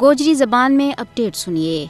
گوجری زبان میں اپڈیٹ سنیے۔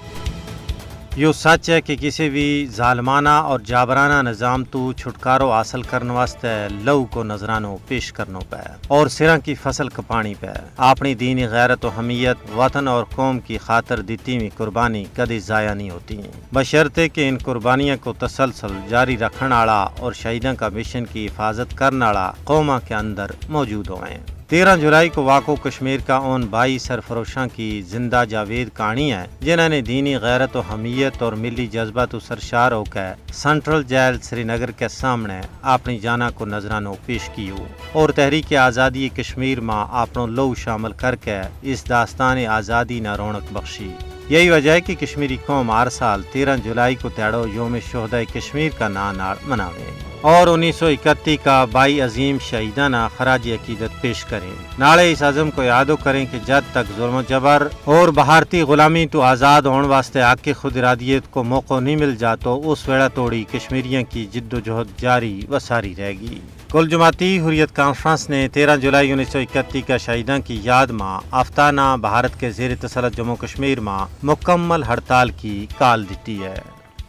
یہ سچ ہے کہ کسی بھی ظالمانہ اور جابرانہ نظام تو چھٹکارو حاصل کرنے واسطے لو کو نظرانو پیش کرنو پہ اور سرا کی فصل کپانی پہ اپنی دینی غیرت و حمیت وطن اور قوم کی خاطر دیتی ہوئی قربانی کدی ضائع نہیں ہوتی ہیں، بشرطے کہ ان قربانیاں کو تسلسل جاری رکھنے والا اور شہیدوں کا مشن کی حفاظت کرنے والا قوما کے اندر موجود ہوئے ہیں۔ 13 جولائی کو واقع کشمیر کا ان 22 سرفروشاں کی زندہ جاوید کہانی ہے جنہوں نے دینی غیرت و حمیت اور ملی جذبہ تو سرشار ہو کر سینٹرل جیل سری نگر کے سامنے اپنی جانا کو نذرانو پیش کی ہو اور تحریک آزادی کشمیر میں اپنوں لو شامل کر کے اس داستان آزادی نہ رونق بخشی۔ یہی وجہ ہے کہ کشمیری قوم ہر سال 13 جولائی کو تیڑو یوم شہداء کشمیر کا نام مناوے اور 1931 کا 22 عظیم شہیدانہ خراج عقیدت پیش کریں۔ نالے اس عزم کو یادو کریں کہ جب تک ظلم و جبر اور بھارتی غلامی تو آزاد ہونے واسطے حق کی خود ارادیت کو موقع نہیں مل جاتا اس ویڑا توڑی کشمیریوں کی جد و جہد جاری و ساری رہے گی۔ کل جماعتی حریت کانفرنس نے 13 جولائی 1931 کا شہیدان کی یاد میں آفتانہ بھارت کے زیر تسلط جموں کشمیر میں مکمل ہڑتال کی کال دیتی ہے۔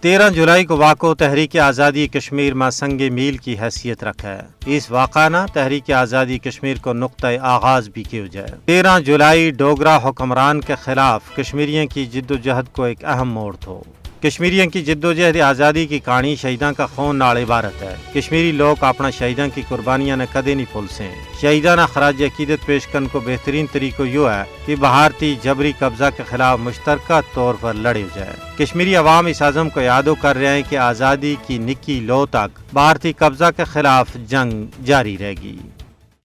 13 جولائی کو واقع تحریک آزادی کشمیر میں سنگ میل کی حیثیت رکھا ہے۔ اس واقعہ نے تحریک آزادی کشمیر کو نقطۂ آغاز بھی کیا جائے۔ 13 جولائی ڈوگرا حکمران کے خلاف کشمیریوں کی جد و جہد کو ایک اہم موڑ تھو۔ کشمیریوں کی جد و جہد آزادی کی کہانی شہیدان کا خون نال عبارت ہے۔ کشمیری لوگ اپنا شہیدان کی قربانیاں نے کدے نہیں بھول سے۔ شہیدانہ خراج عقیدت پیش کرنے کو بہترین طریقہ یہ ہے کہ بھارتی جبری قبضہ کے خلاف مشترکہ طور پر لڑے جائے۔ کشمیری عوام اس عزم کو یادو کر رہے ہیں کہ آزادی کی نکی لو تک بھارتی قبضہ کے خلاف جنگ جاری رہے گی۔